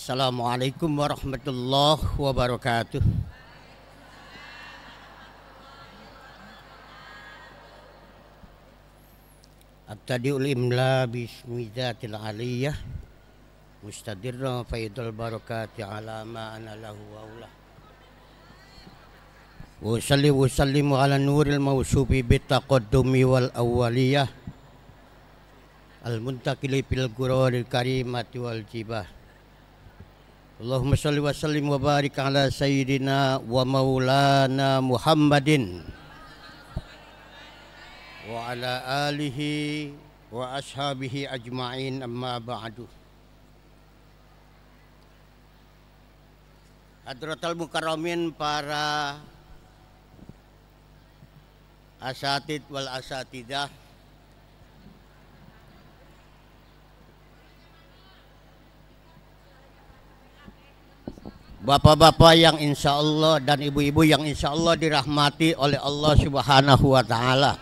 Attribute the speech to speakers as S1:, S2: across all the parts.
S1: Assalamualaikum warahmatullahi wabarakatuh. Abtadi'ul imla bismillatil aliyah mustadirra faidul barakati ala ma ana lahu wa ulah. Wa sallimu ala nuril mawsubi bitaqaddumi wal awwaliyah al-muntakili fil gururil karimati wal jibah. Allahumma salli wa sallim wa barik ala sayyidina wa maulana Muhammadin wa ala alihi wa ashabihi ajma'in, amma ba'du. Hadratal mukarramin, para asatid wal asatidah, bapak-bapak yang insya Allah dan ibu-ibu yang insya Allah dirahmati oleh Allah Subhanahu wa Ta'ala,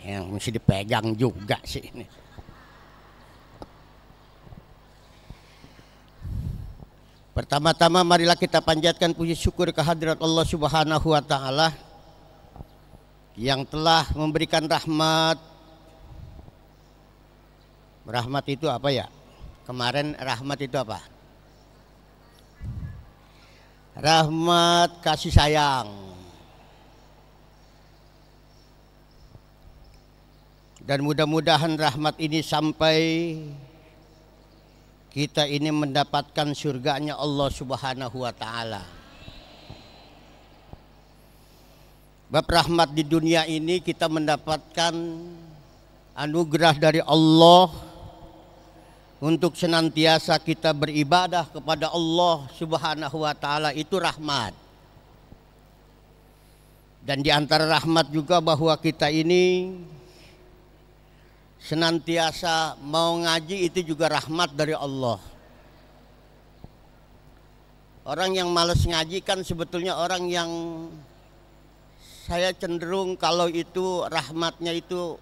S1: yang mesti dipegang juga sih ini. Pertama-tama marilah kita panjatkan puji syukur kehadirat Allah Subhanahu wa Ta'ala yang telah memberikan rahmat. Rahmat itu apa ya? Kemarin rahmat itu apa? Rahmat kasih sayang. Dan mudah-mudahan rahmat ini sampai kita ini mendapatkan surganya Allah Subhanahu wa Ta'ala. Bab rahmat di dunia ini kita mendapatkan anugerah dari Allah untuk senantiasa kita beribadah kepada Allah Subhanahu wa Ta'ala, itu rahmat. Dan di antara rahmat juga bahwa kita ini senantiasa mau ngaji, itu juga rahmat dari Allah. Orang yang malas ngaji kan sebetulnya orang yang saya cenderung kalau itu rahmatnya itu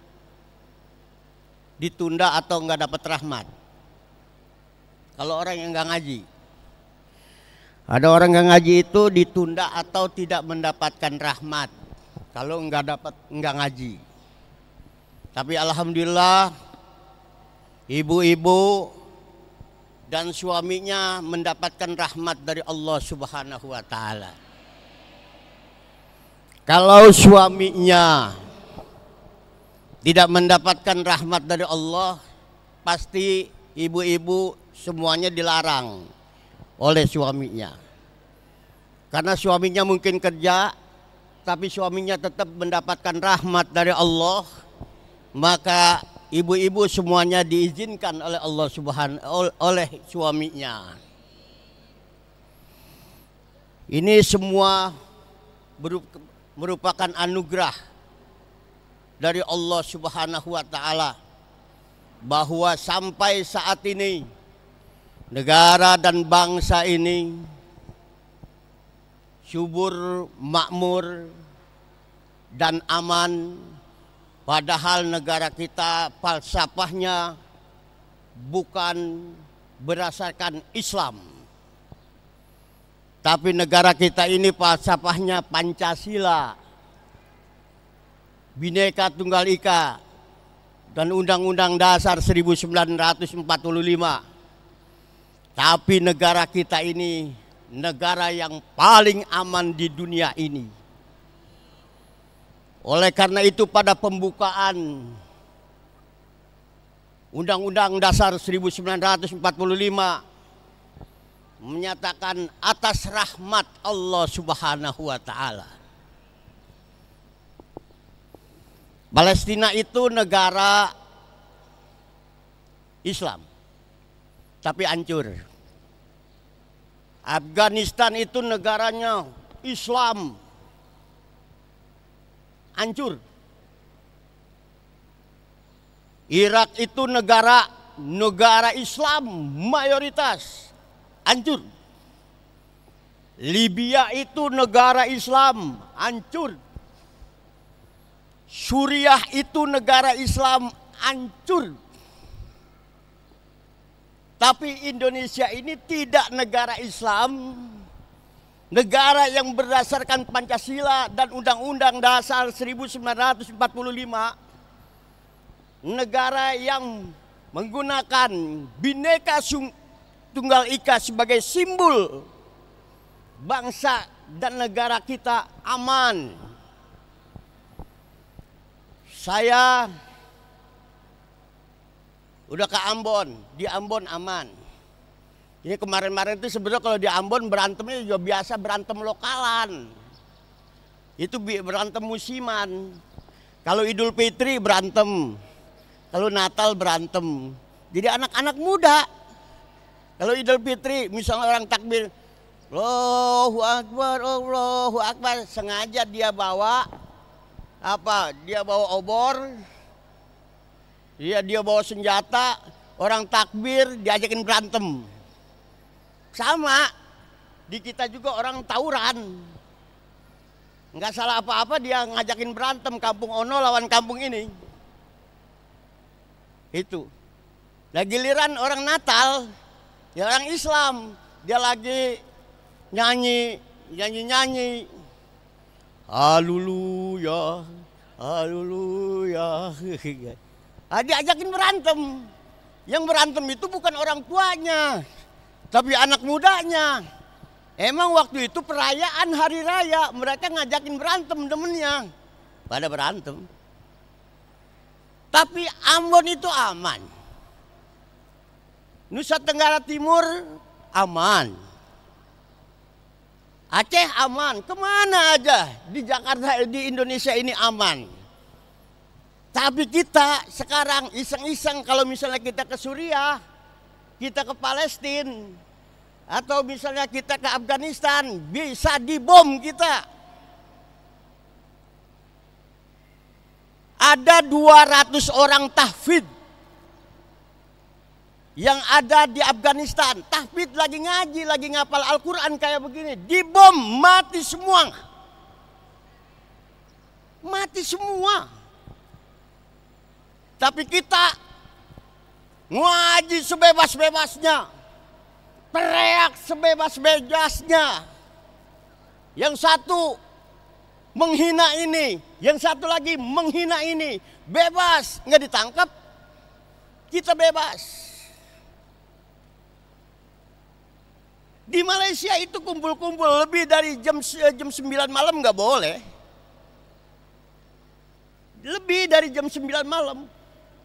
S1: ditunda atau nggak dapat rahmat. Kalau orang yang nggak ngaji, ada orang nggak ngaji itu ditunda atau tidak mendapatkan rahmat kalau nggak ngaji. Tapi alhamdulillah ibu-ibu dan suaminya mendapatkan rahmat dari Allah Subhanahu wa Ta'ala. Kalau suaminya tidak mendapatkan rahmat dari Allah, pasti ibu-ibu semuanya dilarang oleh suaminya. Karena suaminya mungkin kerja, tapi suaminya tetap mendapatkan rahmat dari Allah, maka ibu-ibu semuanya diizinkan oleh Allah oleh suaminya. Ini semua merupakan anugerah dari Allah Subhanahu wa Ta'ala, bahwa sampai saat ini negara dan bangsa ini subur, makmur, dan aman. Padahal negara kita falsafahnya bukan berdasarkan Islam, tapi negara kita ini falsafahnya Pancasila, Bhinneka Tunggal Ika, dan Undang-Undang Dasar 1945. Tapi negara kita ini negara yang paling aman di dunia ini. Oleh karena itu pada pembukaan Undang-Undang Dasar 1945 menyatakan atas rahmat Allah Subhanahu wa Ta'ala, Palestina itu negara Islam tapi hancur. Afghanistan itu negaranya Islam, hancur. Irak itu negara Islam mayoritas, hancur. Libya itu negara Islam, hancur. Suriah itu negara Islam, hancur. Tapi Indonesia ini tidak negara Islam, negara yang berdasarkan Pancasila dan Undang-Undang Dasar 1945, negara yang menggunakan Bhinneka Tunggal Ika sebagai simbol bangsa dan negara kita aman. Saya udah ke Ambon, di Ambon aman. Ini kemarin-kemarin itu sebenarnya kalau di Ambon berantemnya juga biasa berantem lokalan. Itu berantem musiman. Kalau Idul Fitri berantem, kalau Natal berantem. Jadi anak-anak muda, kalau Idul Fitri misalnya orang takbir, Allahu Akbar, Allahu Akbar, sengaja dia bawa apa? Dia bawa obor, dia bawa senjata, orang takbir diajakin berantem. Sama, di kita juga orang tawuran. Nggak salah apa-apa dia ngajakin berantem, kampung Ono lawan kampung ini. Itu. Nah giliran orang Natal, ya orang Islam, dia lagi nyanyi. Haleluya, haleluya. Diajakin berantem. Yang berantem itu bukan orang tuanya, tapi anak mudanya. Emang waktu itu perayaan hari raya, mereka ngajakin berantem temennya. Pada berantem. Tapi Ambon itu aman. Nusa Tenggara Timur aman. Aceh aman, kemana aja di Jakarta, di Indonesia ini aman. Tapi kita sekarang iseng-iseng kalau misalnya kita ke Suriah, kita ke Palestina, atau misalnya kita ke Afghanistan, bisa dibom kita. Ada 200 orang tahfidz yang ada di Afghanistan, tahfidz lagi ngaji, lagi ngapal Al-Quran kayak begini, dibom, mati semua. Mati semua. Tapi kita ngaji sebebas-bebasnya, teriak sebebas-bebasnya. Yang satu menghina ini, yang satu lagi menghina ini, bebas, nggak ditangkap, kita bebas. Di Malaysia itu kumpul-kumpul lebih dari jam 9 malam nggak boleh. Lebih dari jam 9 malam.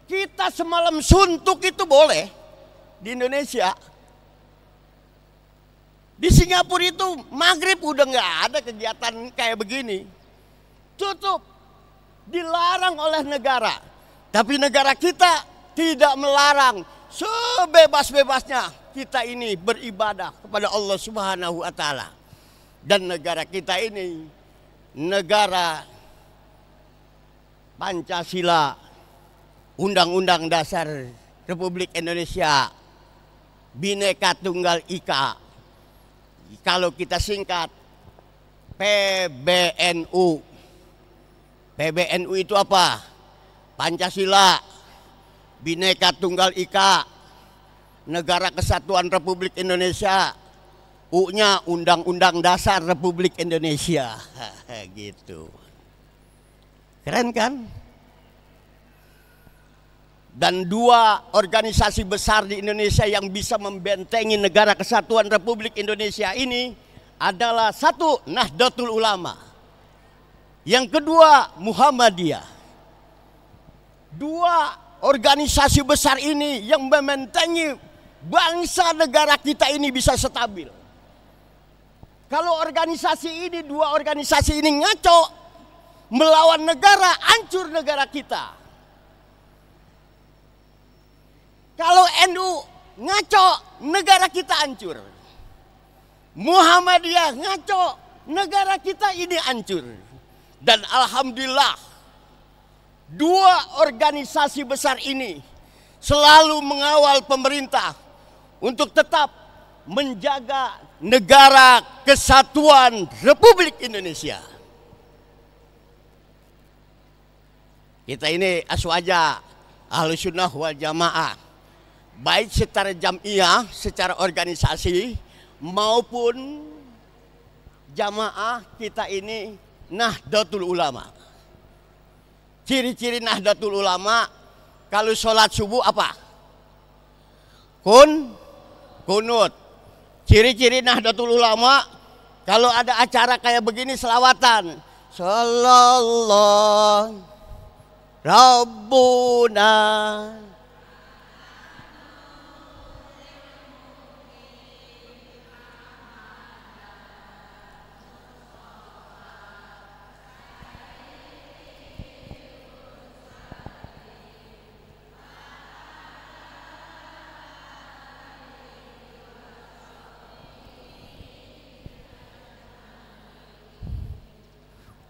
S1: Kita semalam suntuk itu boleh di Indonesia. Di Singapura itu maghrib udah nggak ada kegiatan kayak begini. Tutup. Dilarang oleh negara. Tapi negara kita tidak melarang. Sebebas-bebasnya kita ini beribadah kepada Allah Subhanahu wa Ta'ala. Dan negara kita ini negara Pancasila, Undang-Undang Dasar Republik Indonesia, Bhinneka Tunggal Ika. Kalau kita singkat PBNU. PBNU itu apa? Pancasila, Bhinneka Tunggal Ika, Negara Kesatuan Republik Indonesia, U-nya Undang-Undang Dasar Republik Indonesia. Gitu. Keren kan? Dan dua organisasi besar di Indonesia yang bisa membentengi Negara Kesatuan Republik Indonesia ini adalah satu, Nahdlatul Ulama. Yang kedua, Muhammadiyah. Dua organisasi besar ini yang membentengi bangsa negara kita ini bisa stabil. Kalau organisasi ini, dua organisasi ini ngaco melawan negara, hancur negara kita. Kalau NU ngaco, negara kita hancur. Muhammadiyah ngaco, negara kita ini hancur. Dan alhamdulillah, dua organisasi besar ini selalu mengawal pemerintah untuk tetap menjaga Negara Kesatuan Republik Indonesia. Kita ini aswaja Ahlussunnah wal Jamaah. baik secara jamiah, secara organisasi maupun jamaah kita ini Nahdlatul Ulama. Ciri-ciri Nahdlatul Ulama kalau sholat subuh apa? Kunut. Ciri-ciri Nahdlatul Ulama kalau ada acara kayak begini selawatan. Sallallahu Rabbuna.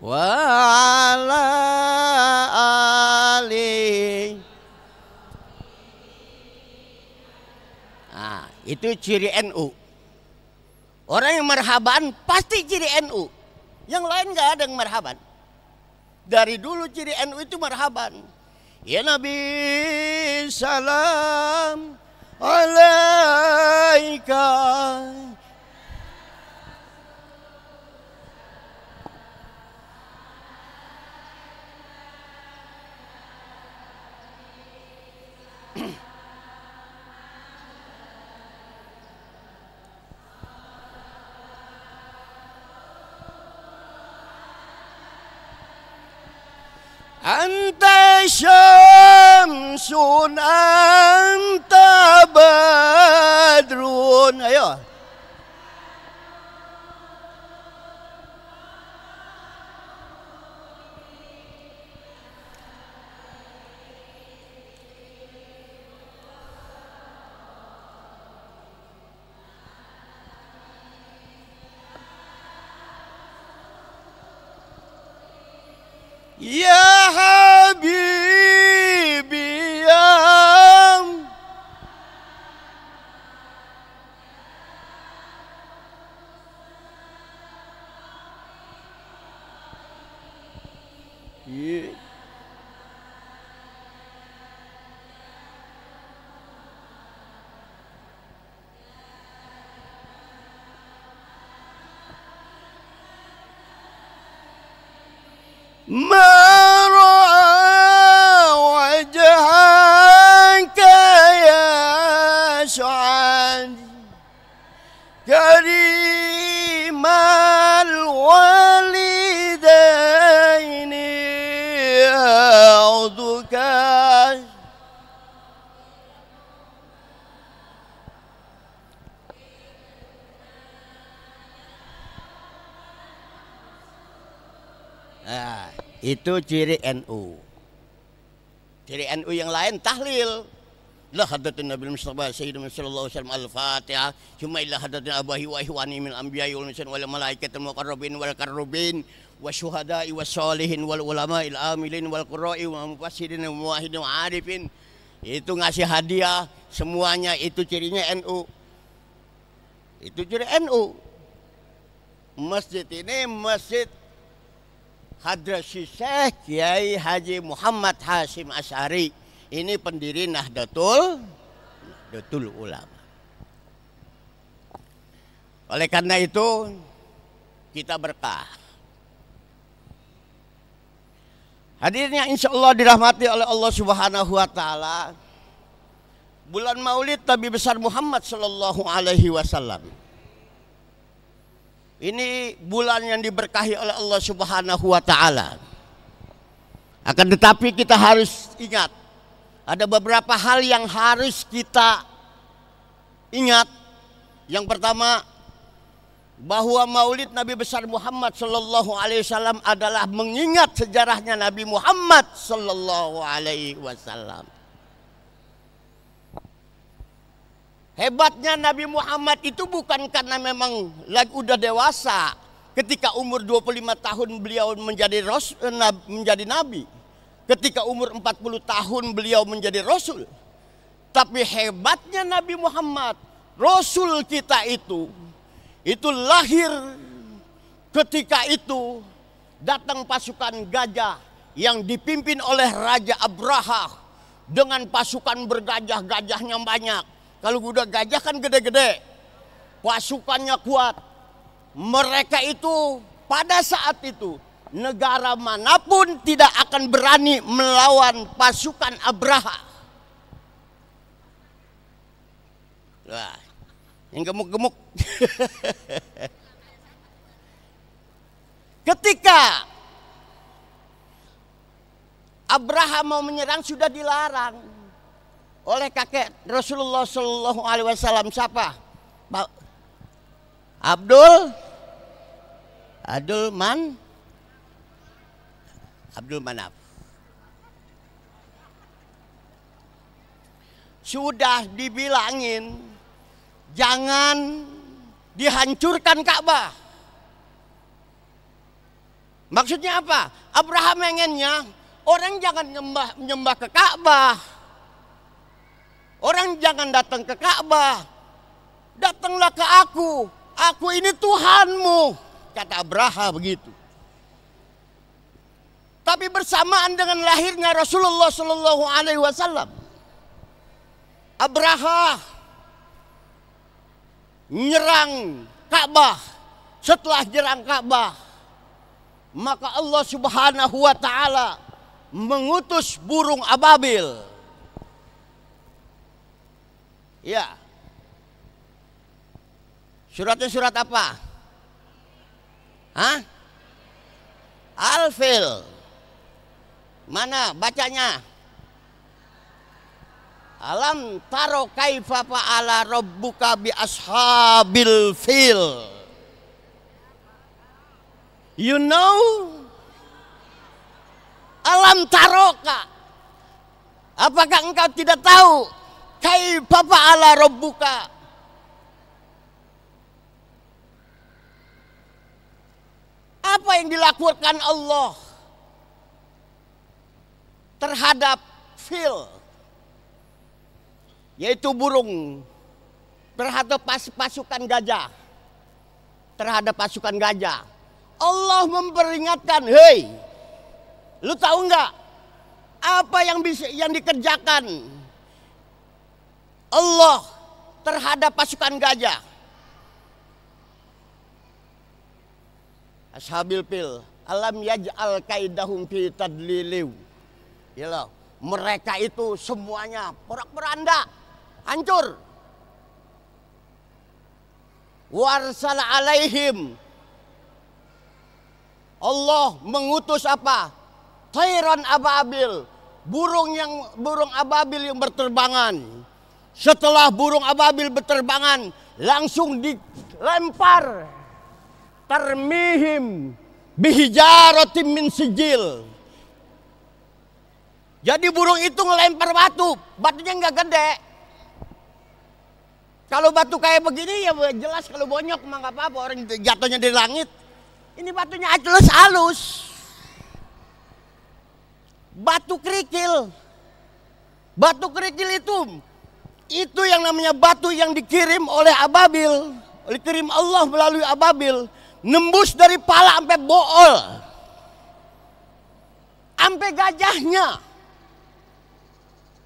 S1: Wa ala ali. Nah, itu ciri NU. Orang yang marhaban pasti ciri NU. Yang lain nggak ada yang marhaban. Dari dulu ciri NU itu marhaban. Ya Nabi salam alaika. Anta syamsun anta badrun. Ayo. Ya Habibi ya Mara wajhaka ya Su'ad Karimal walidaini a'udzuka. Nah, itu ciri NU. Ciri NU yang lain tahlil. La hadatun Nabi Mustafa Sayyidina sallallahu alaihi wasallam al-Fatihah. Cuma ila hadatun abahi wa ihwani min anbiya'i wal mursalin wal malaikati wal muqarrabin wal karrubin wasyuhada'i wassalihin wal ulama'il amilin wal qurra'i wal mufassirin wal muwahhidin wa arifin. Itu ngasih hadiah, semuanya itu cirinya NU. Itu ciri NU. Masjid ini masjid Hadrasi Syekh Kiai Haji Muhammad Hasyim Asy'ari. Ini pendiri Nahdlatul Ulama. Oleh karena itu kita berkah. Hadirnya insya Allah dirahmati oleh Allah Subhanahu wa Ta'ala. Bulan Maulid Nabi besar Muhammad Sallallahu Alaihi Wasallam. Ini bulan yang diberkahi oleh Allah Subhanahu wa Ta'ala. Akan tetapi kita harus ingat, ada beberapa hal yang harus kita ingat. Yang pertama, bahwa Maulid Nabi besar Muhammad Sallallahu Alaihi Wasallam adalah mengingat sejarahnya Nabi Muhammad Sallallahu Alaihi Wasallam. Hebatnya Nabi Muhammad itu bukan karena memang lagi udah dewasa. Ketika umur 25 tahun beliau menjadi nabi. Ketika umur 40 tahun beliau menjadi rasul. Tapi hebatnya Nabi Muhammad, rasul kita itu lahir ketika itu datang pasukan gajah yang dipimpin oleh Raja Abraha dengan pasukan bergajah-gajahnya banyak. Kalau udah gajah kan gede-gede, pasukannya kuat. Mereka itu pada saat itu negara manapun tidak akan berani melawan pasukan Abraha. Wah, yang gemuk-gemuk. Ketika Abraha mau menyerang sudah dilarang oleh kakek Rasulullah Shallallahu Alaihi Wasallam. Siapa? Abdul Manaf. Sudah dibilangin jangan dihancurkan Ka'bah. Maksudnya apa? Abraham pengennya orang jangan menyembah ke Ka'bah. Orang jangan datang ke Ka'bah. Datanglah ke aku. Aku ini Tuhanmu. Kata Abraham begitu. Tapi bersamaan dengan lahirnya Rasulullah Shallallahu Alaihi Wasallam, Abraham menyerang Ka'bah. Setelah nyerang Ka'bah, maka Allah Subhanahu wa Ta'ala mengutus burung ababil. Ya. Suratnya surat apa? Hah? Al-Fil. Mana bacanya? Alam taro kaifa fa'ala rabbuka bi ashabil fil. You know? Alam taroka. Apakah engkau tidak tahu? Kaifa fa'ala rabbuka. Apa yang dilakukan Allah terhadap fil, yaitu burung, terhadap pasukan gajah. Terhadap pasukan gajah. Allah memperingatkan, hei, lu tahu nggak apa yang dikerjakan Allah terhadap pasukan gajah? Ashabil fil, alam yaj'al kaidahum fi tadliliw. Ya, mereka itu semuanya porak-poranda, hancur. Warsala alaihim, Allah mengutus apa? Tayran ababil, burung ababil yang berterbangan. Setelah burung ababil berterbangan, langsung dilempar. Tarmihim bihijaratin min sijil. Jadi burung itu ngelempar batu, batunya nggak gede. Kalau batu kayak begini ya jelas, kalau bonyok mah nggak apa-apa, orang jatuhnya dari langit. Ini batunya halus. Batu kerikil. Batu kerikil itu yang namanya batu yang dikirim oleh ababil, dikirim Allah melalui ababil, nembus dari pala sampai bool, sampai gajahnya,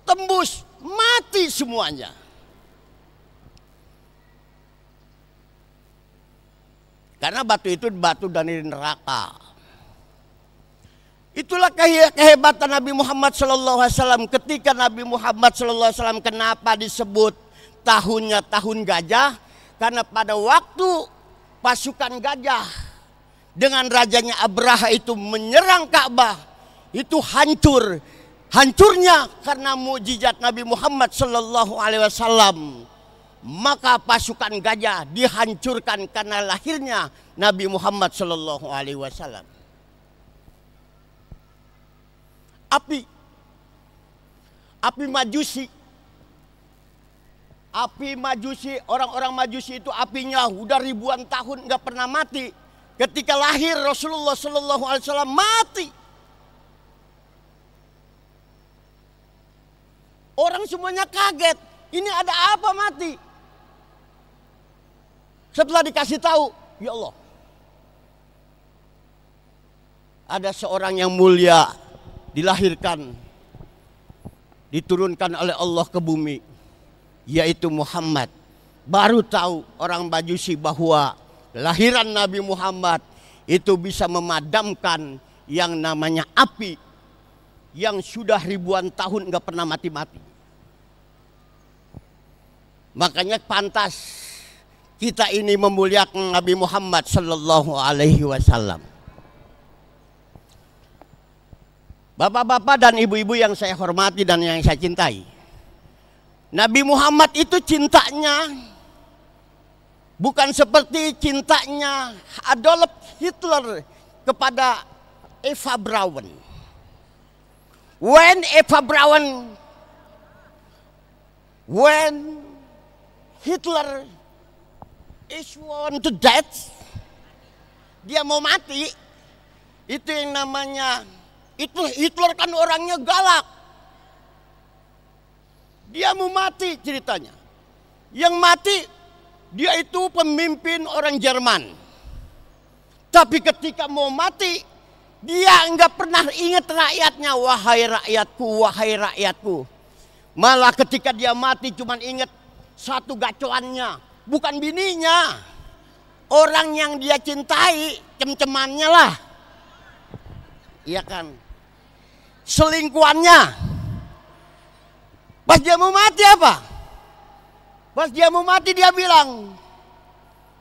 S1: tembus, mati semuanya. Karena batu itu batu dari neraka. Itulah kehebatan Nabi Muhammad SAW. Ketika Nabi Muhammad SAW kenapa disebut tahunnya tahun gajah? Karena pada waktu pasukan gajah dengan rajanya Abraha itu menyerang Ka'bah, itu hancur. Hancurnya karena mukjizat Nabi Muhammad SAW. Maka pasukan gajah dihancurkan karena lahirnya Nabi Muhammad SAW. Api majusi, orang-orang majusi itu apinya udah ribuan tahun nggak pernah mati. Ketika lahir Rasulullah SAW mati. Orang semuanya kaget. Ini ada apa mati? Setelah dikasih tahu, ya Allah, ada seorang yang mulia dilahirkan diturunkan oleh Allah ke bumi, yaitu Muhammad. Baru tahu orang Majusi bahwa kelahiran Nabi Muhammad itu bisa memadamkan yang namanya api yang sudah ribuan tahun nggak pernah mati-mati. Makanya pantas kita ini memuliakan Nabi Muhammad Sallallahu Alaihi Wasallam. Bapak-bapak dan ibu-ibu yang saya hormati dan yang saya cintai, Nabi Muhammad itu cintanya bukan seperti cintanya Adolf Hitler kepada Eva Braun. When Hitler is want to death, dia mau mati, itu yang namanya, itu Hitler kan orangnya galak. Dia mau mati ceritanya. Yang mati dia itu pemimpin orang Jerman. Tapi ketika mau mati, dia enggak pernah ingat rakyatnya. Wahai rakyatku, wahai rakyatku. Malah ketika dia mati cuman ingat satu gacoannya, bukan bininya, orang yang dia cintai, cem-cemannya lah, iya kan, selingkuhannya. Pas dia mau mati apa? Pas dia mau mati dia bilang,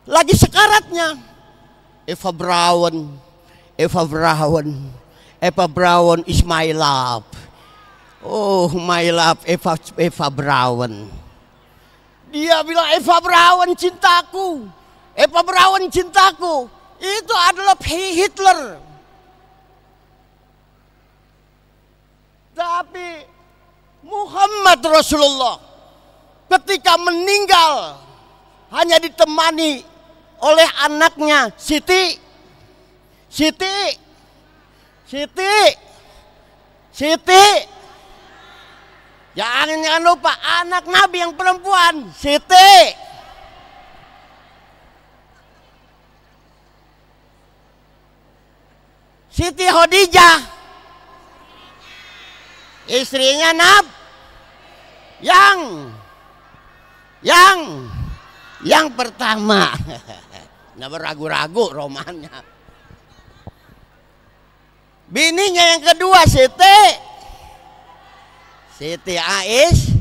S1: lagi sekaratnya, Eva Braun, Eva Braun, Eva Braun is my love. Oh my love, Eva Braun. Dia bilang Eva Braun cintaku, Eva Braun cintaku. Itu adalah Hitler. Tapi Muhammad Rasulullah ketika meninggal hanya ditemani oleh anaknya Siti. Jangan lupa anak Nabi yang perempuan, Siti. Siti Khadijah, istrinya yang pertama. Nah, ragu-ragu romannya. Bininya yang kedua Siti Ais,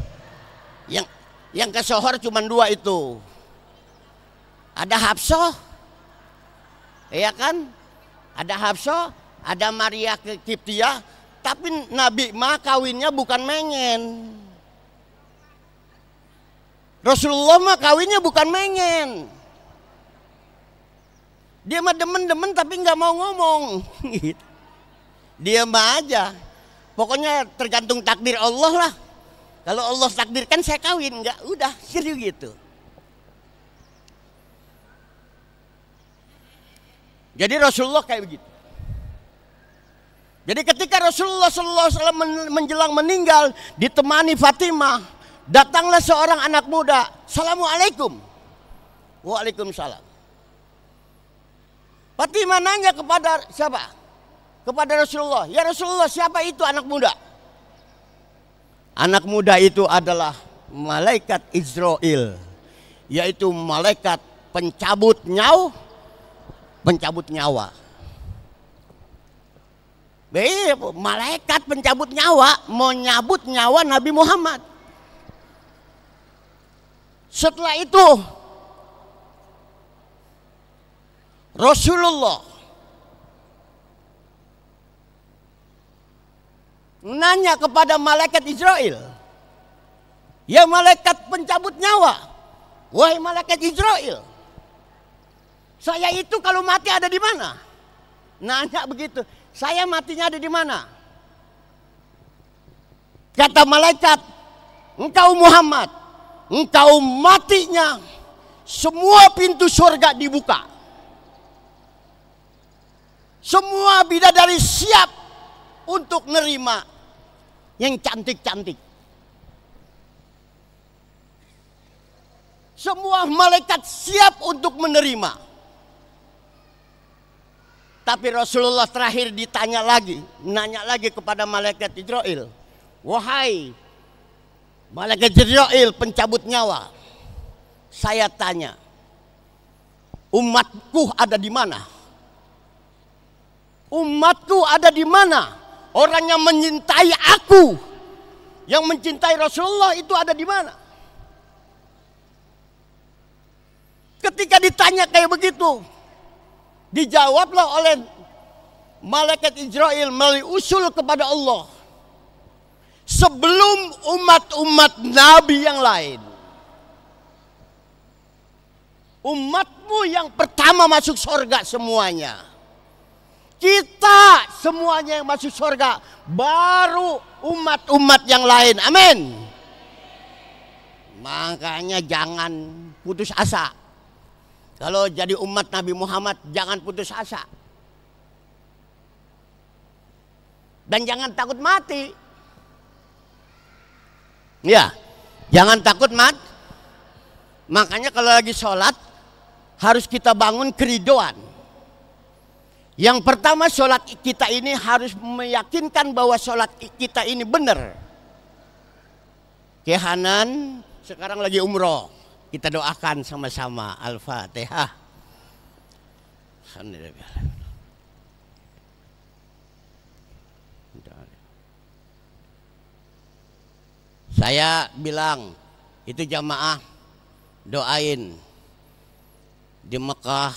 S1: yang kesohor cuma dua itu. Ada Hafsah, iya kan? Ada Hafsah, ada Maria Kiptiah. Tapi Nabi mah kawinnya bukan mengen. Rasulullah mah kawinnya bukan mengen. Dia mah demen-demen tapi nggak mau ngomong. Dia mah aja. Pokoknya tergantung takdir Allah lah. Kalau Allah takdirkan saya kawin, enggak, udah serius gitu. Jadi Rasulullah kayak begitu. Jadi ketika Rasulullah SAW menjelang meninggal ditemani Fatimah, datanglah seorang anak muda. Assalamualaikum. Waalaikumsalam. Fatimah nanya kepada siapa? Kepada Rasulullah, ya Rasulullah, siapa itu anak muda? Anak muda itu adalah malaikat Israel, yaitu malaikat pencabut nyawa. Malaikat pencabut nyawa mau nyabut nyawa Nabi Muhammad. Setelah itu Rasulullah nanya kepada malaikat Israel, ya malaikat pencabut nyawa, wahai malaikat Israel, saya itu kalau mati ada di mana? Nanya begitu, saya matinya ada di mana? Kata malaikat, engkau Muhammad, engkau matinya semua pintu surga dibuka, semua bidadari siap untuk nerima yang cantik-cantik. Semua malaikat siap untuk menerima. Tapi Rasulullah terakhir nanya lagi kepada malaikat Israel, wahai Malaikat Jibril pencabut nyawa. Saya tanya, umatku ada di mana? Umatku ada di mana? Orang yang menyintai aku, yang mencintai Rasulullah itu ada di mana? Ketika ditanya kayak begitu, dijawablah oleh malaikat Israel melalui usul kepada Allah. Sebelum umat-umat Nabi yang lain, umatmu yang pertama masuk surga semuanya. Kita semuanya yang masuk surga, baru umat-umat yang lain. Amin. Makanya jangan putus asa. Kalau jadi umat Nabi Muhammad, jangan putus asa. Dan jangan takut mati. Ya, jangan takut mati. Makanya kalau lagi sholat, harus kita bangun keridoan. Yang pertama, sholat kita ini harus meyakinkan bahwa sholat kita ini benar. Kehanan sekarang lagi umroh. Kita doakan sama-sama. Al-Fatihah. Saya bilang, itu jamaah doain di Mekah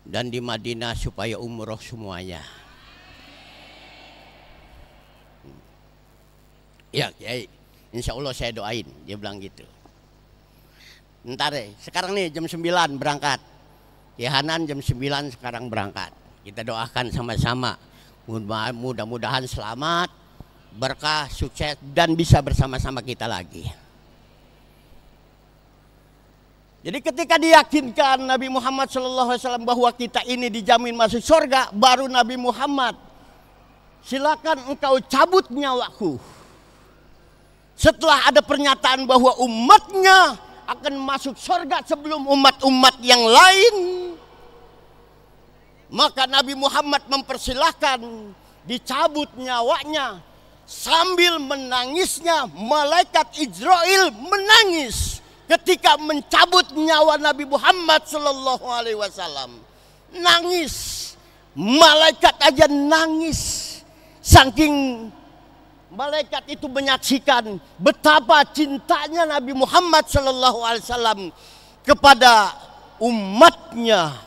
S1: dan di Madinah supaya umroh semuanya. Ya, Kiai, insya Allah saya doain. Dia bilang gitu. Ntar deh, sekarang nih jam 9 berangkat. Hanan jam 9 sekarang berangkat. Kita doakan sama-sama. Mudah-mudahan selamat, berkah, sukses, dan bisa bersama-sama kita lagi. Jadi ketika diyakinkan Nabi Muhammad SAW bahwa kita ini dijamin masuk surga, baru Nabi Muhammad, silakan engkau cabut nyawaku. Setelah ada pernyataan bahwa umatnya akan masuk surga sebelum umat-umat yang lain, maka Nabi Muhammad mempersilahkan dicabut nyawanya. Sambil menangisnya, malaikat Israel menangis ketika mencabut nyawa Nabi Muhammad sallallahu alaihi wasallam. Nangis, malaikat aja nangis, saking malaikat itu menyaksikan betapa cintanya Nabi Muhammad sallallahu alaihi wasallam kepada umatnya.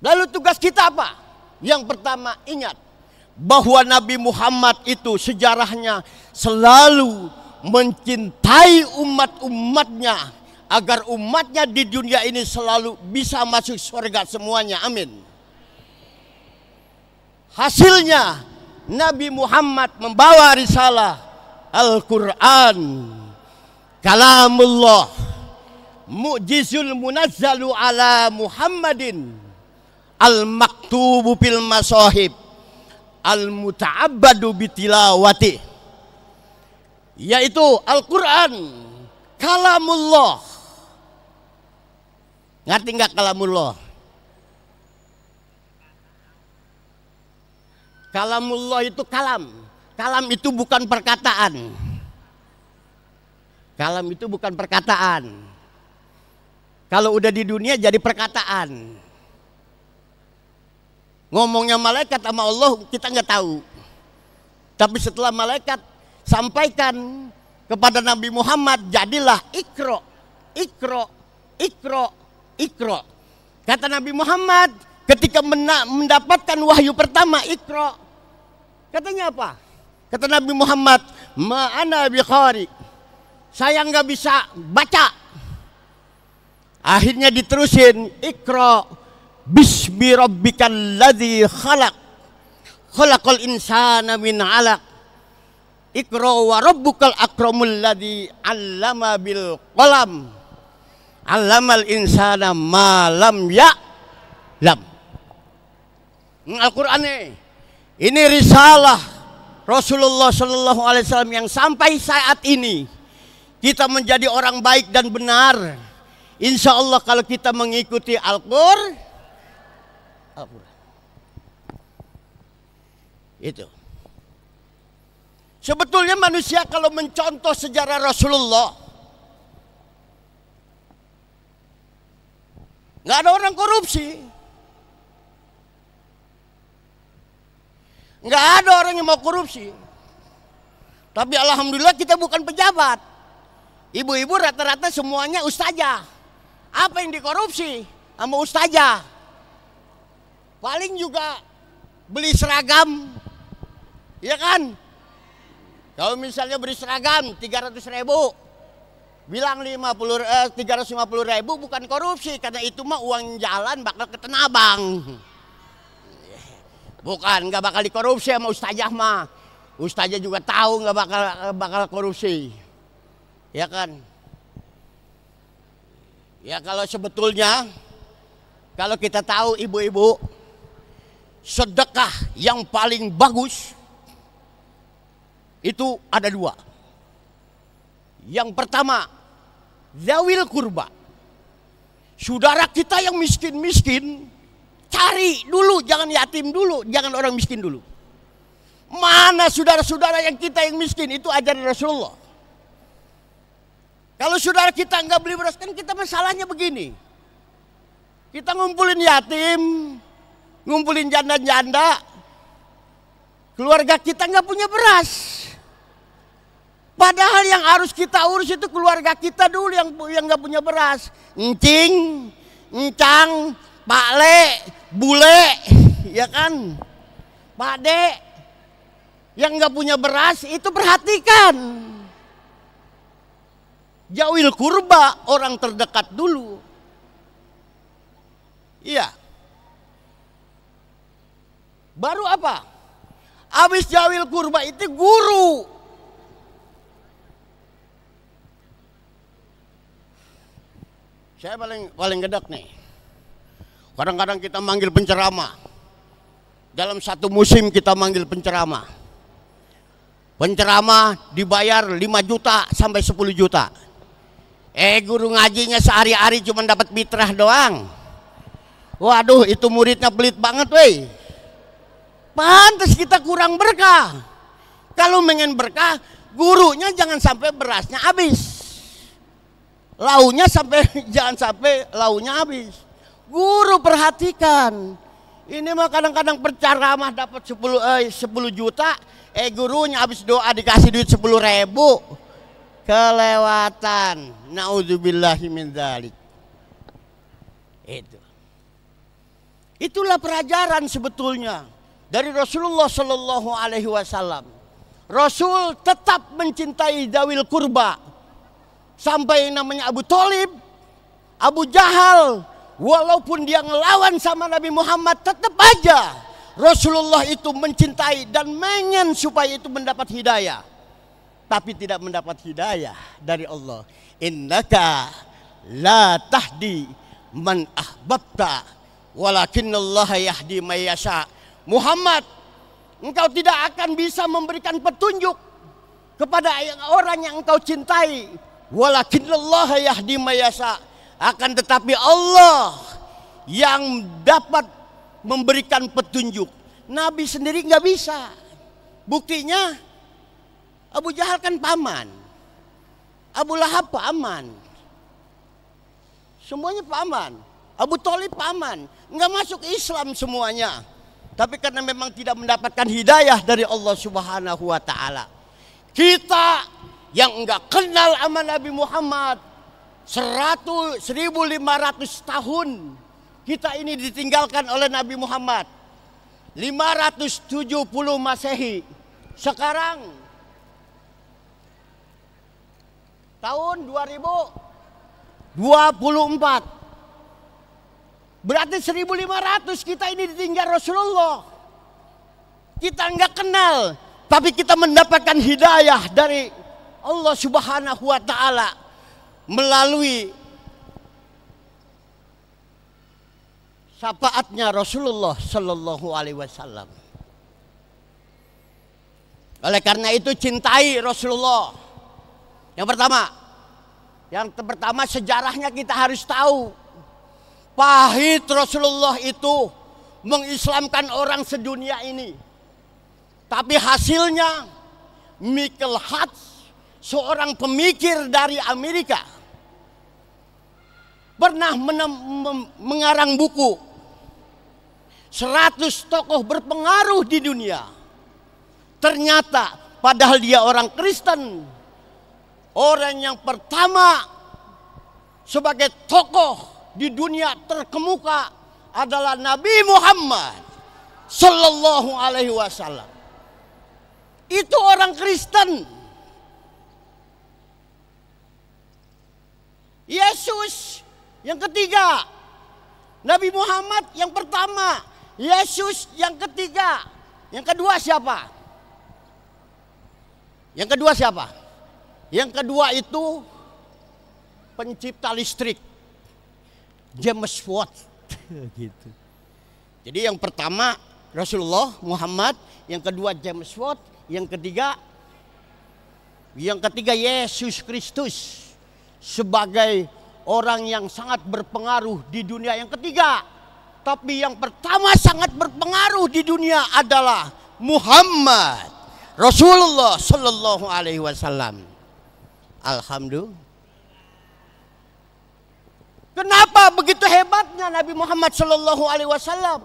S1: Lalu tugas kita apa? Yang pertama, ingat bahwa Nabi Muhammad itu sejarahnya selalu mencintai umat-umatnya agar umatnya di dunia ini selalu bisa masuk surga semuanya. Amin. Hasilnya Nabi Muhammad membawa risalah Al-Quran, kalamullah, mu'jizul munazzalu ala Muhammadin, al-maktubu fil masahib, al-muta'abbadu bitilawati, yaitu Al-Quran, kalamullah. Ngerti nggak kalamullah? Kalamullah itu kalam. Kalam itu bukan perkataan. Kalam itu bukan perkataan. Kalau udah di dunia jadi perkataan. Ngomongnya malaikat sama Allah kita nggak tahu. Tapi setelah malaikat sampaikan kepada Nabi Muhammad, jadilah ikro, ikro, ikro, ikro. Kata Nabi Muhammad ketika mendapatkan wahyu pertama, ikro. Katanya apa? Kata Nabi Muhammad, ma'ana biqari. Saya nggak bisa baca. Akhirnya diterusin, ikro bismi rabbikal ladzi khalaq, khalaqal insana min 'alaq, ikro wa rabbukal akramul ladzi 'allama bil qalam, 'allamal insana ma lam ya'lam. Al-Qur'an ini risalah Rasulullah sallallahu alaihi wasallam yang sampai saat ini kita menjadi orang baik dan benar. Insya Allah kalau kita mengikuti Al-Qur'an itu. Sebetulnya manusia kalau mencontoh sejarah Rasulullah, nggak ada orang korupsi, nggak ada orang yang mau korupsi. Tapi alhamdulillah kita bukan pejabat. Ibu-ibu rata-rata semuanya ustazah. Apa yang dikorupsi sama ustazah? Paling juga beli seragam, ya kan? Kalau misalnya beli seragam 300.000, bilang 350.000 bukan korupsi, karena itu mah uang jalan bakal ke Tanah Abang. Bukan, nggak bakal dikorupsi sama ustazah mah. Ustazah juga tahu nggak bakal korupsi, ya kan? Ya kalau sebetulnya kalau kita tahu ibu-ibu, sedekah yang paling bagus itu ada dua. Yang pertama, zawil kurba. Saudara kita yang miskin-miskin, cari dulu, jangan yatim dulu, jangan orang miskin dulu. Mana saudara-saudara yang kita yang miskin, itu ajaran Rasulullah. Kalau saudara kita nggak beli beras, kan kita masalahnya begini. Kita ngumpulin yatim, ngumpulin janda-janda, keluarga kita nggak punya beras. Padahal yang harus kita urus itu keluarga kita dulu yang nggak punya beras. Encing, encang, Pak Le, bule, ya kan, Pak De, yang nggak punya beras itu perhatikan. Jawil kurba, orang terdekat dulu. Iya. Baru apa? Habis jawil kurba itu guru. Saya paling gedek nih. Kadang-kadang kita manggil penceramah. Dalam satu musim kita manggil penceramah. Penceramah dibayar 5 juta sampai 10 juta. Guru ngajinya sehari-hari cuma dapat fitrah doang. Waduh, itu muridnya pelit banget weh. Pantas kita kurang berkah. Kalau pengen berkah, gurunya jangan sampai berasnya habis. Launya jangan sampai launya habis. Guru perhatikan. Ini mah kadang-kadang penceramah dapat 10 juta, gurunya habis doa dikasih duit 10.000. Kelewatan. Nauzubillahi min dzalik. Itulah pelajaran sebetulnya dari Rasulullah Shallallahu Alaihi Wasallam. Rasul tetap mencintai dawil kurba. Sampai namanya Abu Thalib, Abu Jahal, walaupun dia ngelawan sama Nabi Muhammad, tetap aja Rasulullah itu mencintai dan ingin supaya itu mendapat hidayah. Tapi tidak mendapat hidayah dari Allah. Innaka la tahdi man ahbabta, walakinallaha yahdi may yasha. Muhammad, engkau tidak akan bisa memberikan petunjuk kepada orang yang engkau cintai. Walakinallaha yahdi may yasha. Akan tetapi Allah yang dapat memberikan petunjuk. Nabi sendiri nggak bisa. Buktinya Abu Jahal kan paman, Abu Lahab paman, semuanya paman. Abu Thalib paman, nggak masuk Islam semuanya. Tapi karena memang tidak mendapatkan hidayah dari Allah Subhanahu Wa Taala. Kita yang enggak kenal sama Nabi Muhammad 1.500 tahun, kita ini ditinggalkan oleh Nabi Muhammad 570 Masehi. Sekarang tahun 2024, berarti 1.500 kita ini ditinggal Rasulullah. Kita enggak kenal, tapi kita mendapatkan hidayah dari Allah Subhanahu Wa Taala melalui syafaatnya Rasulullah Sallallahu Alaihi Wasallam. Oleh karena itu cintai Rasulullah. Yang pertama sejarahnya kita harus tahu. Pahit Rasulullah itu mengislamkan orang sedunia ini. Tapi hasilnya Michael Hart, seorang pemikir dari Amerika, pernah mengarang buku 100 tokoh berpengaruh di dunia. Ternyata padahal dia orang Kristen, orang yang pertama sebagai tokoh di dunia terkemuka adalah Nabi Muhammad Sallallahu Alaihi Wasallam. Itu orang Kristen. Yesus yang ketiga, Nabi Muhammad yang pertama, Yesus yang ketiga. Yang kedua siapa? Yang kedua siapa? Yang kedua itu pencipta listrik, James Watt. Gitu. Jadi yang pertama Rasulullah Muhammad, yang kedua James Watt, yang ketiga Yesus Kristus sebagai orang yang sangat berpengaruh di dunia. Yang ketiga, tapi yang pertama sangat berpengaruh di dunia adalah Muhammad Rasulullah Sallallahu Alaihi Wasallam. Alhamdulillah. Kenapa begitu hebatnya Nabi Muhammad Sallallahu Alaihi Wasallam?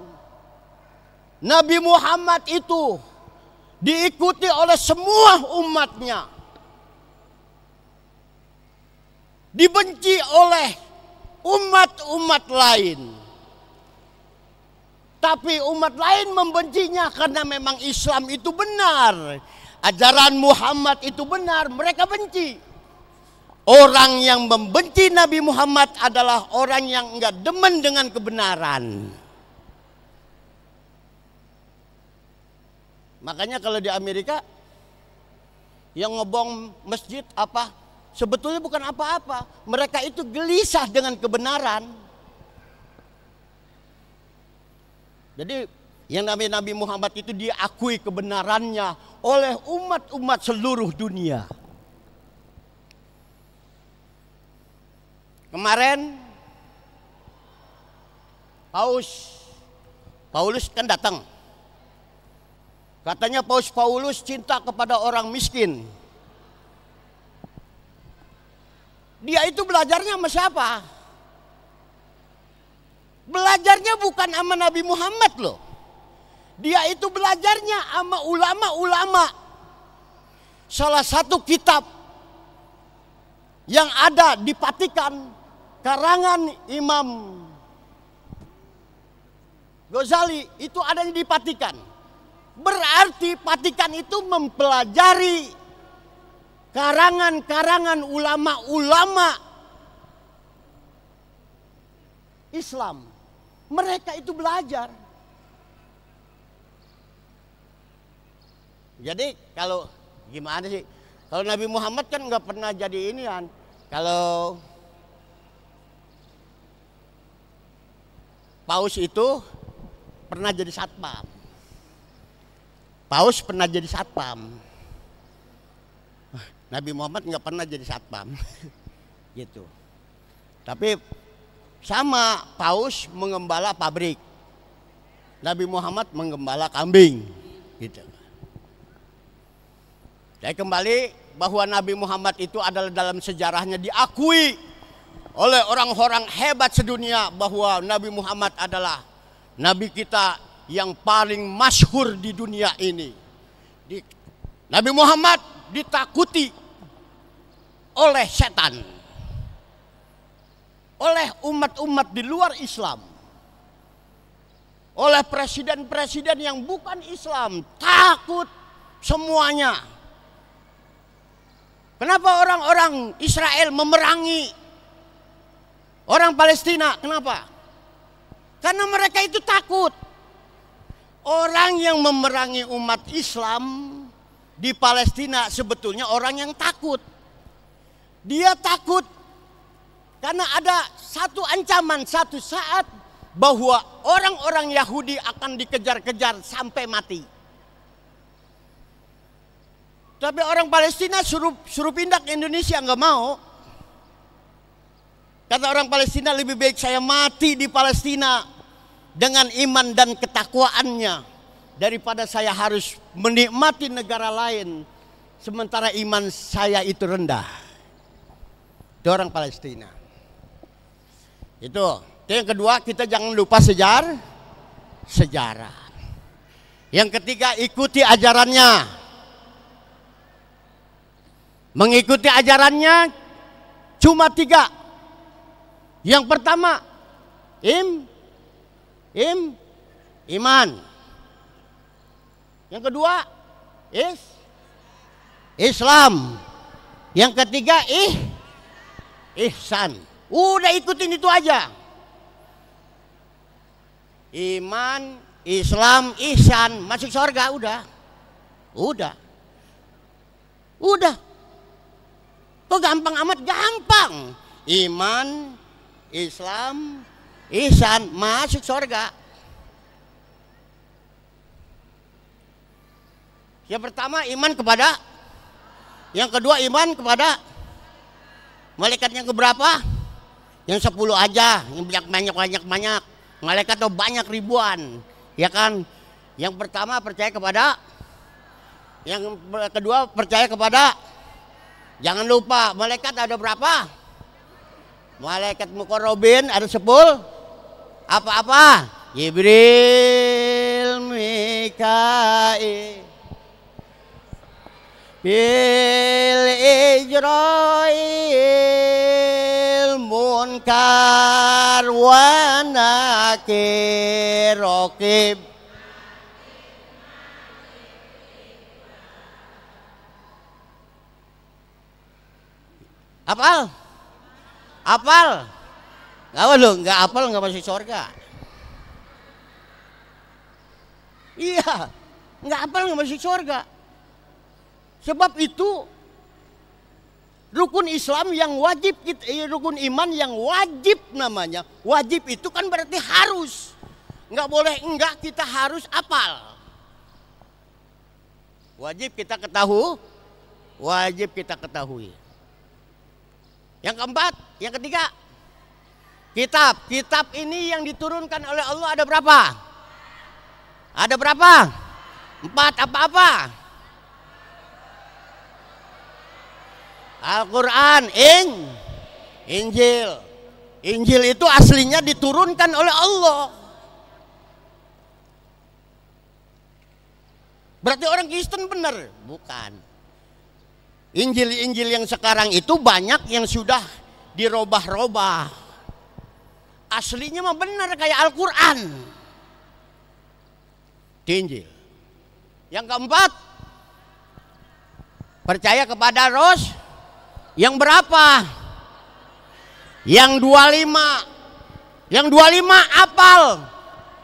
S1: Nabi Muhammad itu diikuti oleh semua umatnya, dibenci oleh umat-umat lain, tapi umat lain membencinya karena memang Islam itu benar, ajaran Muhammad itu benar, mereka benci. Orang yang membenci Nabi Muhammad adalah orang yang enggak demen dengan kebenaran. Makanya kalau di Amerika yang ngebom masjid apa? Sebetulnya bukan apa-apa. Mereka itu gelisah dengan kebenaran. Jadi yang namanya Nabi Muhammad itu diakui kebenarannya oleh umat-umat seluruh dunia. Kemarin Paulus kan datang. Katanya Paulus cinta kepada orang miskin. Dia itu belajarnya sama siapa? Belajarnya bukan sama Nabi Muhammad loh. Dia itu belajarnya sama ulama-ulama. Salah satu kitab yang ada di Vatikan, karangan Imam Ghazali, itu ada di Vatikan. Berarti Vatikan itu mempelajari karangan-karangan ulama-ulama Islam. Mereka itu belajar. Jadi kalau gimana sih? Kalau Nabi Muhammad kan nggak pernah jadi ini kan. Kalau Paus itu pernah jadi satpam. Paus pernah jadi satpam. Nabi Muhammad nggak pernah jadi satpam. Gitu. Tapi sama, Paus mengembala pabrik, Nabi Muhammad menggembala kambing. Gitu. Saya kembali bahwa Nabi Muhammad itu adalah dalam sejarahnya diakui oleh orang-orang hebat sedunia bahwa Nabi Muhammad adalah Nabi kita yang paling masyhur di dunia ini. Nabi Muhammad ditakuti oleh setan, oleh umat-umat di luar Islam, oleh presiden-presiden yang bukan Islam, takut semuanya. Kenapa orang-orang Israel memerangi orang Palestina? Kenapa? Karena mereka itu takut. Orang yang memerangi umat Islam di Palestina sebetulnya orang yang takut. Dia takut karena ada satu ancaman satu saat bahwa orang-orang Yahudi akan dikejar-kejar sampai mati. Tapi orang Palestina suruh pindah ke Indonesia, nggak mau. Kata orang Palestina, lebih baik saya mati di Palestina dengan iman dan ketakwaannya daripada saya harus menikmati negara lain sementara iman saya itu rendah. Itu orang Palestina. Itu yang kedua, kita jangan lupa sejarah. Yang ketiga, ikuti ajarannya. Mengikuti ajarannya cuma 3. Yang pertama, iman. Yang kedua, Islam. Yang ketiga, ihsan. Udah ikutin itu aja. Iman, Islam, ihsan, masuk surga udah. Kok gampang amat? Gampang. Iman, Islam, ihsan, masuk surga. Yang pertama iman kepada, yang kedua iman kepada malaikat yang keberapa? Yang 10 aja, yang banyak. Malaikat tuh banyak ribuan, ya kan? Yang pertama percaya kepada, yang kedua percaya kepada. Jangan lupa malaikat ada berapa? Malaikat muqarrabin ada 10. Apa? Jibril, Mikail, Bil Ijrail, Munkar wa Nakir, Raqib. Apal? Enggak lu, enggak apal enggak masuk surga. Iya, enggak apal enggak masuk surga. Sebab itu rukun Islam yang wajib, rukun iman yang wajib namanya. Wajib itu kan berarti harus. Enggak boleh enggak, kita harus apal. Wajib kita ketahui. Yang keempat, yang ketiga, kitab ini yang diturunkan oleh Allah ada berapa? Ada berapa? 4 apa? Al-Quran, Injil. Injil itu aslinya diturunkan oleh Allah. Berarti orang Kristen benar? Bukan. Injil yang sekarang itu banyak yang sudah dirobah-robah. Aslinya mah benar kayak Al-Quran. Injil. Yang keempat, percaya kepada yang berapa? Yang 25. Yang 25 apal.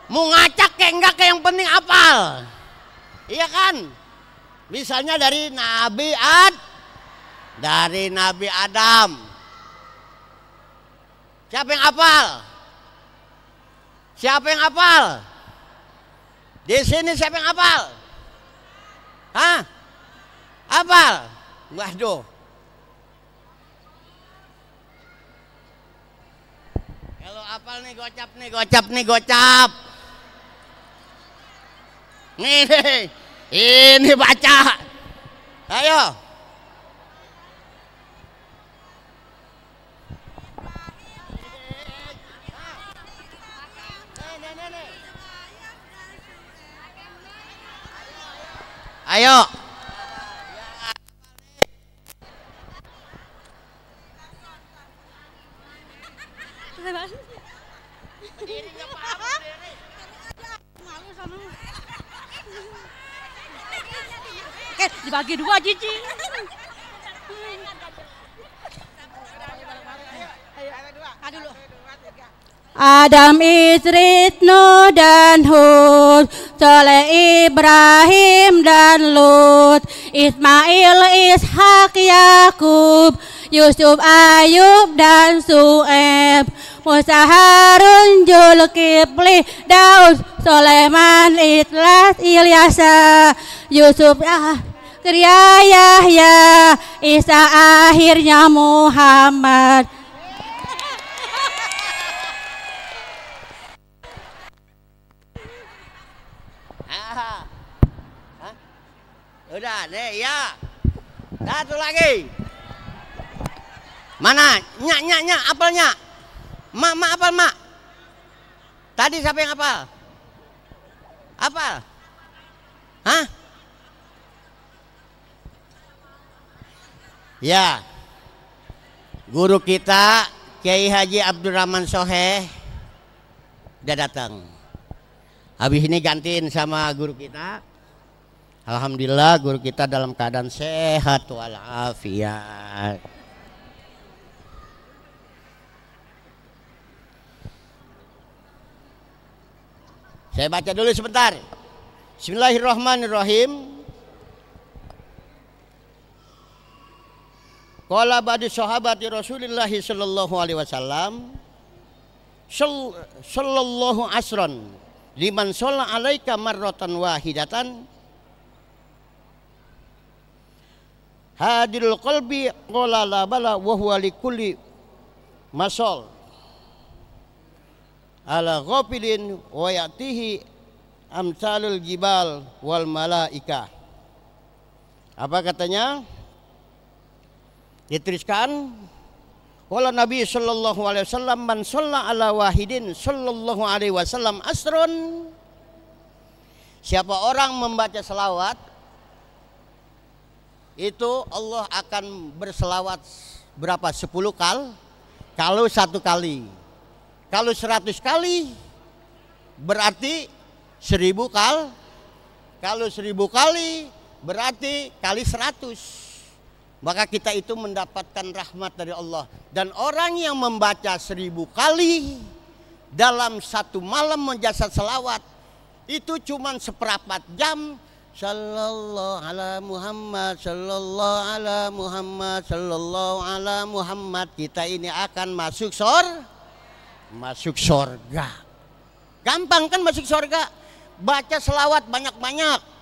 S1: Mau ngacak kayak enggak, kayak yang penting apal. Iya kan? Misalnya dari Nabi Adam. Siapa yang hafal? Di sini siapa yang hafal? Hah? Hafal? Waduh. Kalau hafal nih gocap. Nih, ini baca. Ayo. Ayo. Berdiri nggak apa-apa, berdiri. Malu sama. Dibagi 2 Cici.
S2: Adam, Idris, Nuh dan Hud, Saleh, Ibrahim dan Lut, Ismail, Ishak, Yakub, Yusuf, Ayub dan Su'eb, Musa, Harun, Zulkifli, Daud, Sulaiman, Ilyasa, Yusuf, Yahya, Isa, akhirnya Muhammad.
S1: Udah deh ya. Satu lagi. Mana? Nyak, apelnya. Mak, apel, mak. Tadi siapa yang apal? Apal? Hah? Ya. Guru kita Kiai Haji Abdurrahman Soheh udah datang. Habis ini gantiin sama guru kita. Alhamdulillah guru kita dalam keadaan sehat walafiat. Saya baca dulu sebentar. Bismillahirrahmanirrahim. Qala ba'du sahabati Rasulillah sallallahu alaihi wasallam sallallahu asran liman shalla alaika marratan wahidatan hadirul qalbi qala la bala wa huwa likulli masal ala ghafilin wa yatihi amsalul jibal wal malaika. Apa katanya? Dituliskan qala Nabi sallallahu alaihi wasallam man shalla ala wahidin sallallahu alaihi wasallam asron. Siapa orang membaca selawat itu Allah akan berselawat berapa? 10 kali. Kalau 1 kali. Kalau 100 kali berarti 1000 kali. Kalau 1000 kali berarti kali 100. Maka kita itu mendapatkan rahmat dari Allah. Dan orang yang membaca 1000 kali dalam 1 malam menjasa selawat itu cuma seperempat jam. Sallallahu ala Muhammad, sallallahu ala Muhammad, sallallahu ala Muhammad. Kita ini akan masuk surga. Gampang kan masuk surga? Baca selawat banyak-banyak.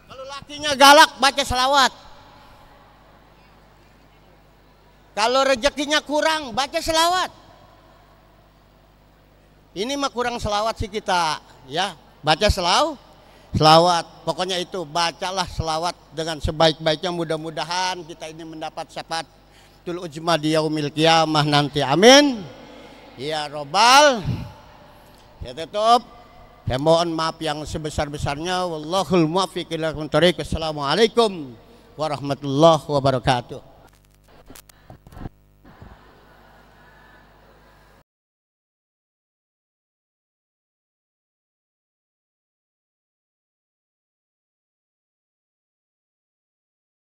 S1: Kalau lakinya galak baca selawat. Kalau rezekinya kurang baca selawat. Ini mah kurang selawat sih kita, ya. Baca selawat. Pokoknya itu bacalah selawat dengan sebaik-baiknya. Mudah-mudahan kita ini mendapat syafaatul uzma di yaumil qiyamah nanti. Amin. Ya Robbal. Ya tutup. Saya mohon maaf yang sebesar-besarnya. Wallahul muwaffiq ila aqwamit thoriq. Assalamualaikum warahmatullahi wabarakatuh.